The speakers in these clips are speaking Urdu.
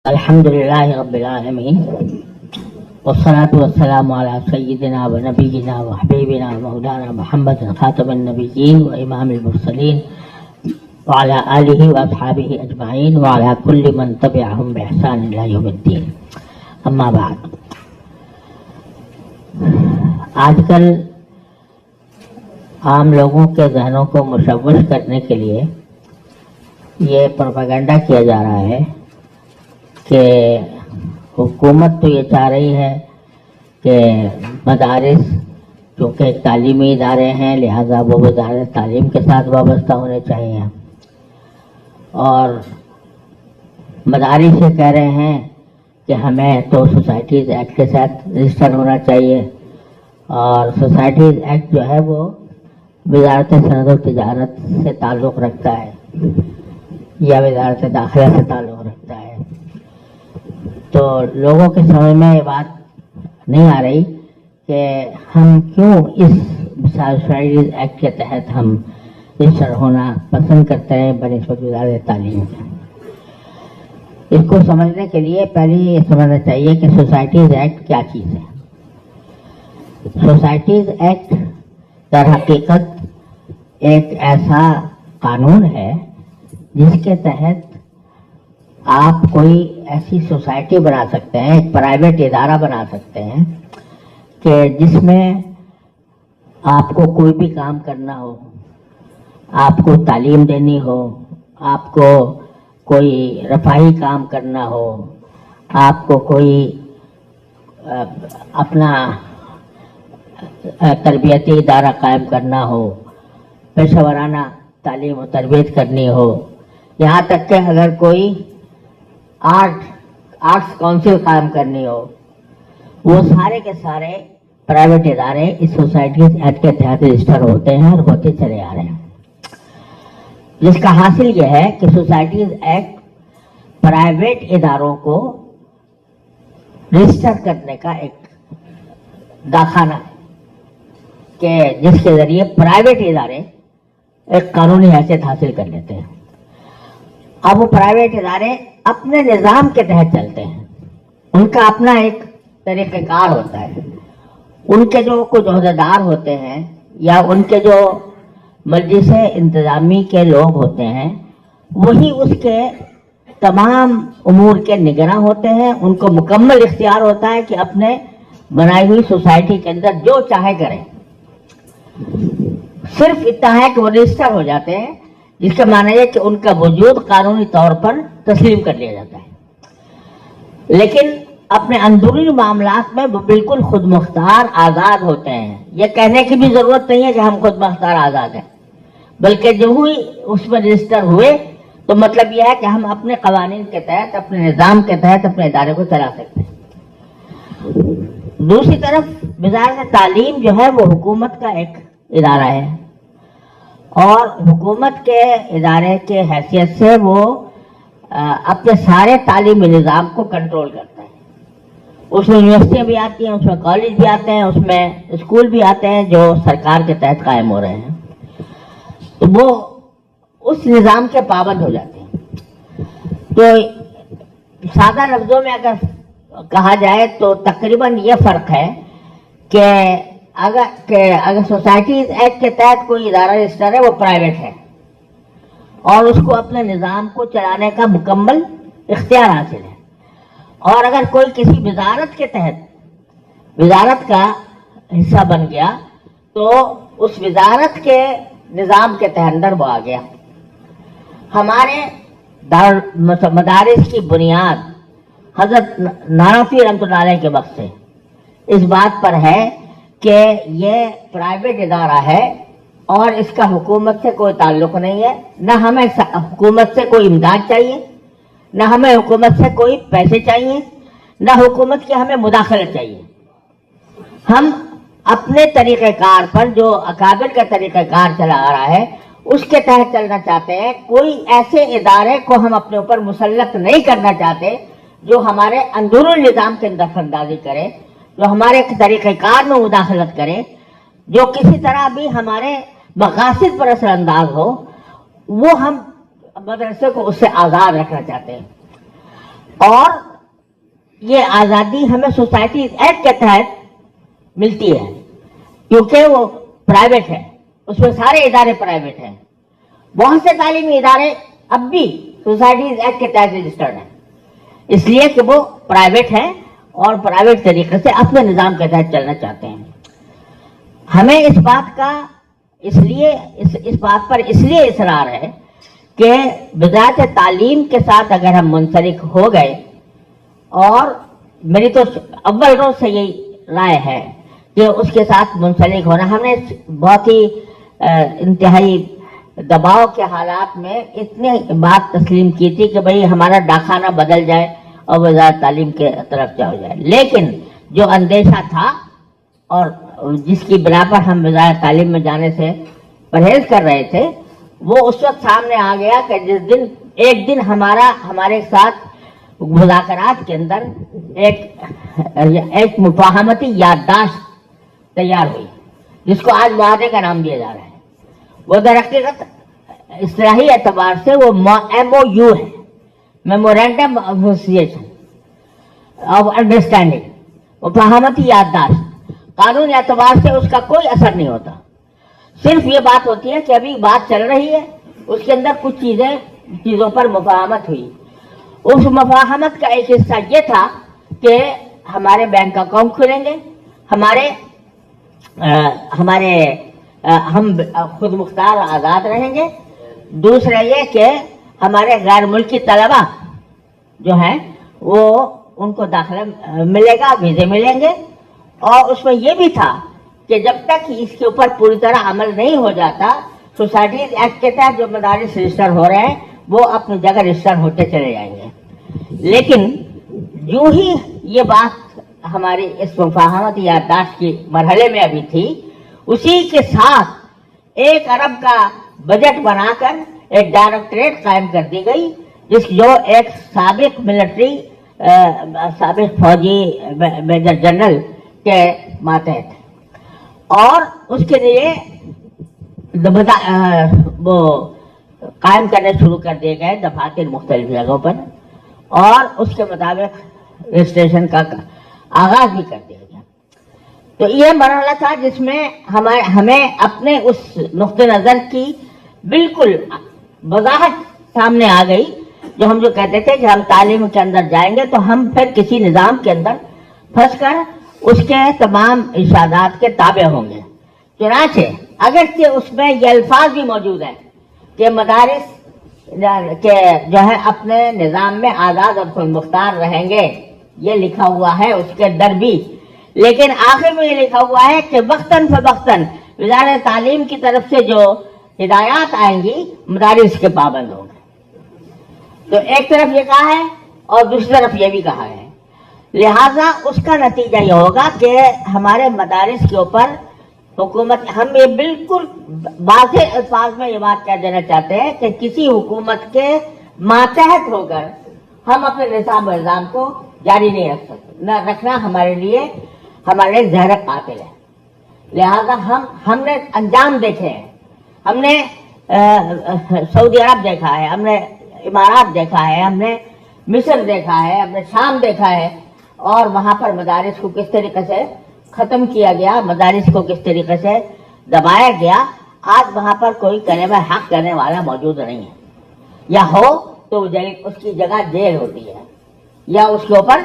الحمد للہ رب العالمین والصلاة والسلام علی سیدنا و نبینا و حبیبنا و مولانا محمد خاتم النبیین و امام المرسلین وعلى آلہ و اصحابہ اجمعین وعلى کل من تبعہم بإحسان الی یوم الدین. اما بعد، آج کل عام لوگوں کے ذہنوں کو مشوش کرنے کے لیے یہ پروپیگنڈا کیا جا رہا ہے کہ حکومت تو یہ چاہ رہی ہے کہ مدارس چونکہ ایک تعلیمی ادارے ہیں لہذا وہ وزارت تعلیم کے ساتھ وابستہ ہونے چاہیے، اور مدارس یہ کہہ رہے ہیں کہ ہمیں تو سوسائٹیز ایکٹ کے ساتھ رجسٹر ہونا چاہیے، اور سوسائٹیز ایکٹ جو ہے وہ وزارت صنعت و تجارت سے تعلق رکھتا ہے یا وزارت داخلہ سے تعلق رکھتا ہے. تو لوگوں کے سمجھ میں یہ بات نہیں آ رہی کہ ہم کیوں اس سوسائٹیز ایکٹ کے تحت ہم رجسٹر ہونا پسند کرتے ہیں بنسبت وزارت تعلیم کے. اس کو سمجھنے کے لیے پہلے یہ سمجھنا چاہیے کہ سوسائٹیز ایکٹ کیا چیز ہے. سوسائٹیز ایکٹ در حقیقت ایک ایسا قانون ہے جس کے تحت آپ کوئی ایسی سوسائٹی بنا سکتے ہیں، ایک پرائیویٹ ادارہ بنا سکتے ہیں کہ جس میں آپ کو کوئی بھی کام کرنا ہو، آپ کو تعلیم دینی ہو، آپ کو کوئی رفاہی کام کرنا ہو، آپ کو کوئی اپنا تربیتی ادارہ قائم کرنا ہو، پیشہ ورانہ تعلیم و تربیت کرنی ہو، یہاں تک کہ اگر کوئی آرٹس کونسل قائم کرنی ہو، وہ سارے کے سارے پرائیویٹ ادارے اس سوسائٹیز ایکٹ کے تحت رجسٹر ہوتے ہیں اور ہوتے چلے آ رہے ہیں. جس کا حاصل یہ ہے کہ سوسائٹیز ایکٹ پرائیویٹ اداروں کو رجسٹر کرنے کا ایک داخانہ ہے کہ جس کے ذریعے پرائیویٹ ادارے ایک قانونی حیثیت حاصل کر لیتے ہیں. اب وہ پرائیویٹ ادارے اپنے نظام کے تحت چلتے ہیں، ان کا اپنا ایک طریقہ کار ہوتا ہے. ان کے جو کچھ عہدیدار ہوتے ہیں یا ان کے جو مجلس انتظامی کے لوگ ہوتے ہیں وہی اس کے تمام امور کے نگراں ہوتے ہیں. ان کو مکمل اختیار ہوتا ہے کہ اپنے بنائی ہوئی سوسائٹی کے اندر جو چاہے کریں. صرف اتنا ہے کہ وہ رجسٹر ہو جاتے ہیں، جس کا معنی ہے کہ ان کا وجود قانونی طور پر تسلیم کر لیا جاتا ہے. لیکن اپنے اندرونی معاملات میں وہ بالکل خود مختار آزاد ہوتے ہیں. یہ کہنے کی بھی ضرورت نہیں ہے کہ ہم خود مختار آزاد ہیں، بلکہ جو ہی اس میں رجسٹر ہوئے تو مطلب یہ ہے کہ ہم اپنے قوانین کے تحت، اپنے نظام کے تحت اپنے ادارے کو چلا سکتے ہیں. دوسری طرف وزارت تعلیم جو ہے وہ حکومت کا ایک ادارہ ہے، اور حکومت کے ادارے کے حیثیت سے وہ اپنے سارے تعلیمی نظام کو کنٹرول کرتا ہے. اس میں یونیورسٹیاں بھی آتی ہیں، اس میں کالج بھی آتے ہیں، اس میں اسکول بھی آتے ہیں جو سرکار کے تحت قائم ہو رہے ہیں. تو وہ اس نظام کے پابند ہو جاتے ہیں. تو سادہ لفظوں میں اگر کہا جائے تو تقریباً یہ فرق ہے کہ اگر سوسائٹیز ایکٹ کے تحت کوئی ادارہ رجسٹر ہے وہ پرائیویٹ ہے اور اس کو اپنے نظام کو چلانے کا مکمل اختیار حاصل ہے، اور اگر کوئی کسی وزارت کے تحت وزارت کا حصہ بن گیا تو اس وزارت کے نظام کے تحت اندر وہ آ گیا. ہمارے مدارس کی بنیاد حضرت نانوتوی رحمۃ اللہ علیہ کے وقت سے اس بات پر ہے کہ یہ پرائیویٹ ادارہ ہے اور اس کا حکومت سے کوئی تعلق نہیں ہے. نہ ہمیں حکومت سے کوئی امداد چاہیے، نہ ہمیں حکومت سے کوئی پیسے چاہیے، نہ حکومت کی ہمیں مداخلت چاہیے. ہم اپنے طریقہ کار پر جو اکابر کا طریقہ کار چلا آ رہا ہے اس کے تحت چلنا چاہتے ہیں. کوئی ایسے ادارے کو ہم اپنے اوپر مسلط نہیں کرنا چاہتے جو ہمارے اندرونی نظام کے دخل اندازی کرے، جو ہمارے طریقہ کار میں مداخلت کرے، جو کسی طرح بھی ہمارے مقاصد پر اثر انداز ہو. وہ ہم مدرسے کو اس سے آزاد رکھنا چاہتے ہیں. اور یہ آزادی ہمیں سوسائٹیز ایکٹ کے تحت ملتی ہے کیونکہ وہ پرائیویٹ ہے، اس میں سارے ادارے پرائیویٹ ہیں. بہت سے تعلیمی ادارے اب بھی سوسائٹیز ایکٹ کے تحت رجسٹرڈ ہیں، اس لیے کہ وہ پرائیویٹ ہیں اور پرائیویٹ طریقے سے اپنے نظام کے تحت چلنا چاہتے ہیں. ہمیں اس بات کا اس بات پر اس لیے اصرار ہے کہ وزارت تعلیم کے ساتھ اگر ہم منسلک ہو گئے، اور میری تو اول روز سے یہی رائے ہے کہ اس کے ساتھ منسلک ہونا، ہم نے بہت ہی انتہائی دباؤ کے حالات میں اتنی بات تسلیم کی تھی کہ بھئی ہمارا ڈاکخانہ بدل جائے اور وزارت تعلیم کے طرف چل جائے، لیکن جو اندیشہ تھا اور جس کی بنا پر ہم وزارت تعلیم میں جانے سے پرہیز کر رہے تھے، وہ اس وقت سامنے آ گیا کہ جس دن ایک دن ہمارے ساتھ مذاکرات کے اندر ایک مفاہمتی یادداشت تیار ہوئی جس کو آج معاہدے کا نام دیا جا رہا ہے. وہ در حقیقت اصطلاحی اعتبار سے وہ MOU ہے، memorandum of association of understanding, مفاہمتی یادداشت. قانون اعتبار سے اس کا کوئی اثر نہیں ہوتا، صرف یہ بات ہوتی ہے کہ ابھی بات چل رہی ہے، اس کے اندر کچھ چیزوں پر مفاہمت ہوئی. اس مفاہمت کا ایک حصہ یہ تھا کہ ہمارے بینک اکاؤنٹ کھلیں گے، ہم خود مختار آزاد رہیں گے. دوسرا یہ کہ ہمارے غیر ملکی طلبہ جو ہیں وہ ان کو داخلہ ملے گا، ویزے ملیں گے. اور اس میں یہ بھی تھا کہ جب تک اس کے اوپر پوری طرح عمل نہیں ہو جاتا، سوسائٹیز ایکٹ کے تحت جو مدارس رجسٹر ہو رہے ہیں وہ اپنی جگہ رجسٹر ہوتے چلے جائیں گے. لیکن جو ہی یہ بات ہماری اس مفاہمت یادداشت کی مرحلے میں ابھی تھی، اسی کے ساتھ 1 ارب کا بجٹ بنا کر ایک ڈائریکٹریٹ قائم کر دی گئی، جو ایک سابق فوجی میجر جنرل کے ماتحت، اور اس کے لیے وہ قائم کرنے شروع کر دیے گئے دفاتر مختلف جگہوں پر، اور اس کے مطابق رجسٹریشن کا آغاز بھی کر دیا گیا. تو یہ مرحلہ تھا جس میں ہمیں اپنے اس نقطہ نظر کی بالکل وضاحت سامنے آ گئی، جو کہتے تھے کہ ہم تعلیم کے اندر جائیں گے تو ہم پھر کسی نظام کے اندر پھنس کر اس کے تمام ارشادات کے تابع ہوں گے. چنانچہ اگرچہ اس میں یہ الفاظ بھی موجود ہیں کہ مدارس کہ جو ہے اپنے نظام میں آزاد اور خود مختار رہیں گے، یہ لکھا ہوا ہے اس کے در بھی، لیکن آخر میں یہ لکھا ہوا ہے کہ وقتاً فوقتاً وزارت تعلیم کی طرف سے جو ہدایات آئیں گی مدارس کے پابند ہوں گے. تو ایک طرف یہ کہا ہے اور دوسری طرف یہ بھی کہا ہے، لہذا اس کا نتیجہ یہ ہوگا کہ ہمارے مدارس کے اوپر حکومت، ہم یہ بالکل واضح الفاظ میں یہ بات کہہ دینا چاہتے ہیں کہ کسی حکومت کے ماتحت ہو کر ہم اپنے نظام و نظام کو جاری نہیں رکھ سکتے، نہ رکھنا ہمارے لیے زہر قاتل ہے. لہذا ہم نے انجام دیکھے ہیں، ہم نے سعودی عرب دیکھا ہے، ہم نے امارات دیکھا ہے، ہم نے مصر دیکھا ہے، ہم نے شام دیکھا ہے، اور وہاں پر مدارس کو کس طریقے سے ختم کیا گیا، مدارس کو کس طریقے سے دبایا گیا. آج وہاں پر کوئی کلمہ حق کرنے والا موجود نہیں ہے، یا ہو تو اس کی جگہ جیل ہوتی ہے یا اس کے اوپر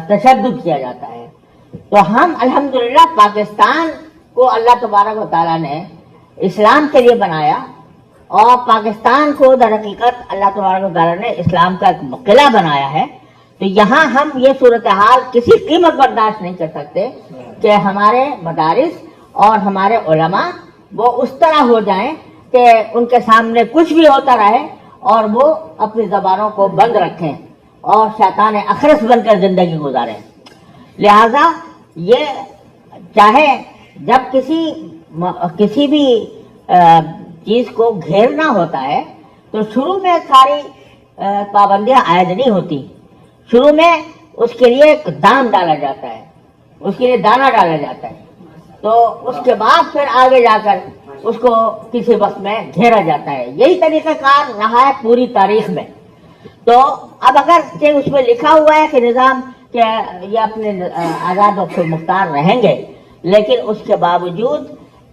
تشدد کیا جاتا ہے. تو ہم الحمدللہ پاکستان کو اللہ تبارک و تعالیٰ نے اسلام کے لیے بنایا، اور پاکستان کو در حقیقت اللہ تبارک و تعالیٰ نے اسلام کا ایک قلعہ بنایا ہے. تو یہاں ہم یہ صورتحال کسی قیمت برداشت نہیں کر سکتے کہ ہمارے مدارس اور ہمارے علماء وہ اس طرح ہو جائیں کہ ان کے سامنے کچھ بھی ہوتا رہے اور وہ اپنی زبانوں کو بند رکھیں اور شیطان اخرس بن کر زندگی گزاریں. لہذا یہ چاہے جب کسی بھی چیز کو گھیرنا ہوتا ہے تو شروع میں ساری پابندیاں عائد نہیں ہوتی، شروع میں اس کے لیے ایک دام ڈالا جاتا ہے، اس کے لیے دانہ ڈالا جاتا ہے، تو اس کے بعد پھر آگے جا کر اس کو کسی وقت میں گھیرا جاتا ہے. یہی طریقہ کار رہا ہے پوری تاریخ میں. تو اب اگر کہ اس میں لکھا ہوا ہے کہ نظام کہ یہ اپنے آزاد و خود مختار رہیں گے، لیکن اس کے باوجود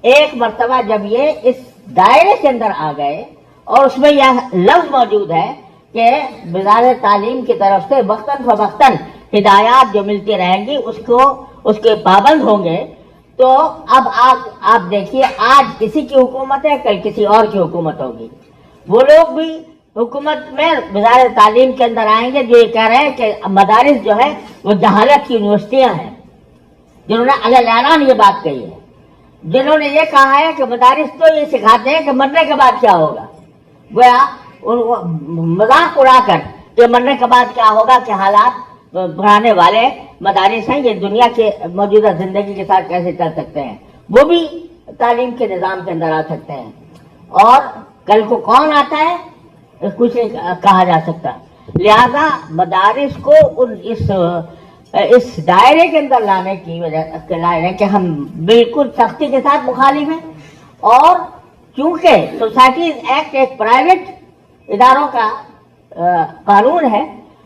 ایک مرتبہ جب یہ اس دائرے کے اندر آ گئے اور اس میں یہ لفظ موجود ہے کہ وزارت تعلیم کی طرف سے وقتاً فوقتاً ہدایات جو ملتی رہیں گی اس کے پابند ہوں گے، تو اب آپ دیکھیے آج کسی کی حکومت ہے، کل کسی اور کی حکومت ہوگی، وہ لوگ بھی حکومت میں وزارت تعلیم کے اندر آئیں گے جو یہ کہہ رہے ہیں کہ مدارس جو ہے وہ جہالت کی یونیورسٹیاں ہیں، جنہوں نے اعلان یہ بات کہی ہے، جنہوں نے یہ کہا ہے کہ مدارس تو یہ سکھاتے ہیں کہ مرنے کے بعد کیا ہوگا، گویا مذاق اڑا کر کہ مرنے کے بعد کیا ہوگا، کہ حالات پڑھانے والے مدارس ہیں، یہ دنیا کے موجودہ زندگی کے ساتھ کیسے چل سکتے ہیں، وہ بھی تعلیم کے نظام کے اندر آ سکتے ہیں، اور کل کو کون آتا ہے کچھ نہیں کہا جا سکتا۔ لہذا مدارس کو اس دائرے کے اندر لانے کی وجہ سے کہ ہم بالکل سختی کے ساتھ مخالف ہیں، اور چونکہ سوسائٹیز ایکٹ ایک پرائیویٹ اداروں کا قانون ہے،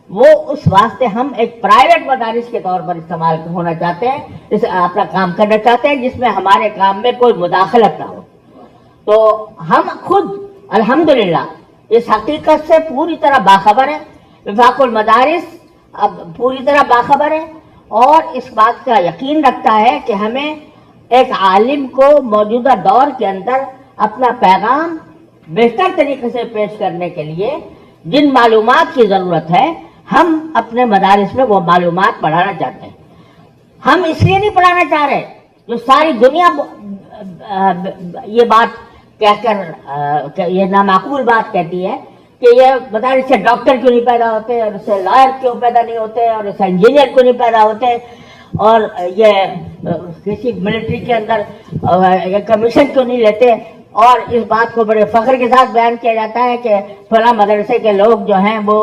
وہ اس واسطے ہم ایک پرائیویٹ مدارس کے طور پر استعمال ہونا چاہتے ہیں، اپنا کام کرنا چاہتے ہیں جس میں ہمارے کام میں کوئی مداخلت نہ ہو۔ تو ہم خود الحمدللہ اس حقیقت سے پوری طرح باخبر ہیں، وفاق المدارس اب پوری طرح باخبر ہے، اور اس بات کا یقین رکھتا ہے کہ ہمیں ایک عالم کو موجودہ دور کے اندر اپنا پیغام بہتر طریقے سے پیش کرنے کے لیے جن معلومات کی ضرورت ہے، ہم اپنے مدارس میں وہ معلومات پڑھانا چاہتے ہیں۔ ہم اس لیے نہیں پڑھانا چاہ رہے جو ساری دنیا یہ بات کہہ کر یہ نامعقول بات کہتی ہے کہ یہ مدارس سے ڈاکٹر کیوں نہیں پیدا ہوتے، اور اس سے لائر کیوں پیدا نہیں ہوتے، اور اس سے انجینئر کیوں نہیں پیدا ہوتے، اور یہ کسی ملٹری کے اندر یہ کمیشن کیوں نہیں لیتے، اور اس بات کو بڑے فخر کے ساتھ بیان کیا جاتا ہے کہ فلاں مدرسے کے لوگ جو ہیں وہ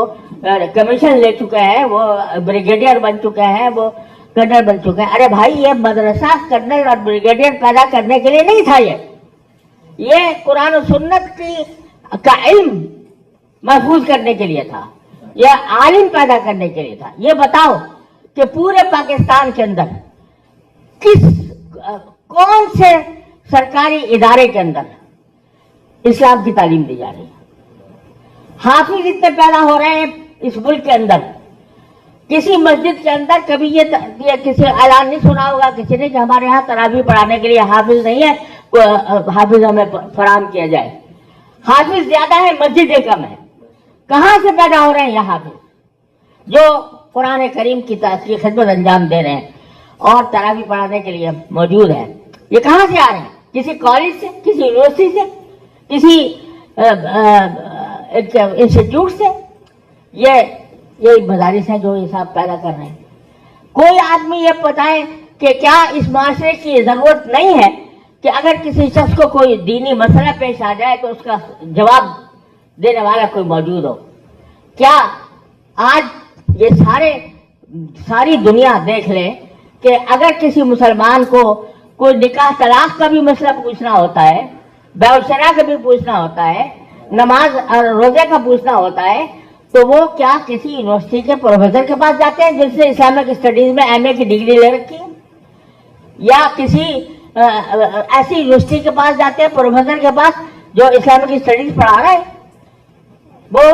کمیشن لے چکے ہیں، وہ بریگیڈیئر بن چکے ہیں، وہ کرنل بن چکے ہیں۔ ارے بھائی، یہ مدرسہ کرنل اور بریگیڈیئر پیدا کرنے کے لیے نہیں تھا، یہ قرآن و سنت کا علم محفوظ کرنے کے لیے تھا، یہ عالم پیدا کرنے کے لیے تھا۔ یہ بتاؤ کہ پورے پاکستان کے اندر کون سے سرکاری ادارے کے اندر اسلام کی تعلیم دی جا رہی ہے؟ حافظ اتنے پیدا ہو رہے ہیں اس ملک کے اندر، کسی مسجد کے اندر کبھی یہ کسی اعلان نہیں سنا ہوگا کسی نے کہ ہمارے ہاں تراویح پڑھانے کے لیے حافظ نہیں ہے، حافظ ہمیں فراہم کیا جائے۔ حافظ زیادہ ہے، مسجدیں کم ہے۔ کہاں سے پیدا ہو رہے ہیں یہ حافظ جو قرآن کریم کی خدمت انجام دے رہے ہیں اور تراویح پڑھانے کے لیے موجود ہیں؟ یہ کہاں سے آ رہے ہیں؟ کسی کالج سے، کسی یونیورسٹی سے، کسی انسٹیٹیوٹ سے؟ یہ مدارس ہیں جو یہ سب پیدا کر رہے ہیں۔ کوئی آدمی یہ بتائے کہ کیا اس معاشرے کی ضرورت نہیں ہے کہ اگر کسی شخص کو کوئی دینی مسئلہ پیش آ جائے تو اس کا جواب دینے والا کوئی موجود ہو؟ کیا آج یہ ساری دنیا دیکھ لے کہ اگر کسی مسلمان کو کوئی نکاح طلاق کا بھی مسئلہ پوچھنا ہوتا ہے، بیع الشرع کا بھی پوچھنا ہوتا ہے، نماز اور روزے کا پوچھنا ہوتا ہے، تو وہ کیا کسی یونیورسٹی کے پروفیسر کے پاس جاتے ہیں جس نے اسلامک اسٹڈیز میں ایم اے کی ڈگری لے رکھی ہے، یا کسی ایسی یونیورسٹی کے پاس جاتے ہیں، پروفیسر کے پاس جو اسلامک اسٹڈیز پڑھا رہا ہے؟ وہ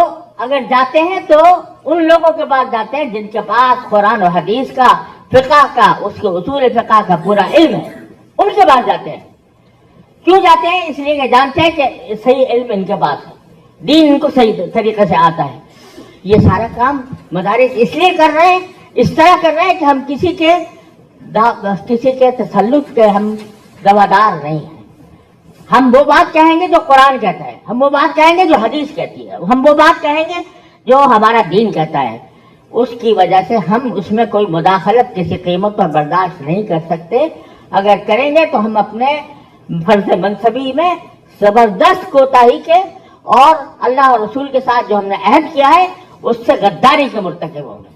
اگر جاتے ہیں تو ان لوگوں کے پاس جاتے ہیں جن کے پاس قرآن و حدیث کا، فقہ کا، اس کے اصول فقہ کا پورا علم ہے، ان کے پاس جاتے ہیں۔ کیوں جاتے ہیں؟ اس لیے کہ جانتے ہیں کہ صحیح علم ان کے پاس ہے، دین ان کو صحیح طریقے سے آتا ہے۔ یہ سارا کام مدارس اس لیے کر رہے ہیں، اس طرح کر رہے ہیں کہ ہم کسی کے تسلط کے ہم روادار نہیں ہیں۔ ہم وہ بات کہیں گے جو قرآن کہتا ہے، ہم وہ بات کہیں گے جو حدیث کہتی ہے، ہم وہ بات کہیں گے جو ہمارا دین کہتا ہے۔ اس کی وجہ سے ہم اس میں کوئی مداخلت کسی قیمت پر برداشت نہیں کر سکتے۔ اگر کریں گے تو ہم اپنے فرض منصبی میں زبردست کوتاہی کے اور اللہ اور رسول کے ساتھ جو ہم نے عہد کیا ہے اس سے غداری کے مرتکب ہوں گے۔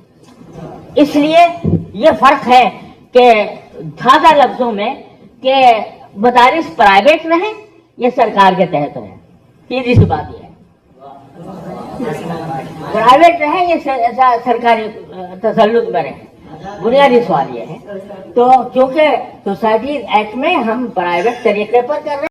اس لیے یہ فرق ہے کہ سادہ لفظوں میں کہ مدارس پرائیویٹ رہیں یا سرکار کے تحت رہیں، سیدھی سی بات یہ ہے۔ پرائیویٹ رہے یا سرکاری تسلط میں رہے، بنیادی سوال یہ ہے. تو چونکہ سوسائٹیز ایکٹ میں ہم پرائیویٹ طریقے پر کر رہے ہیں.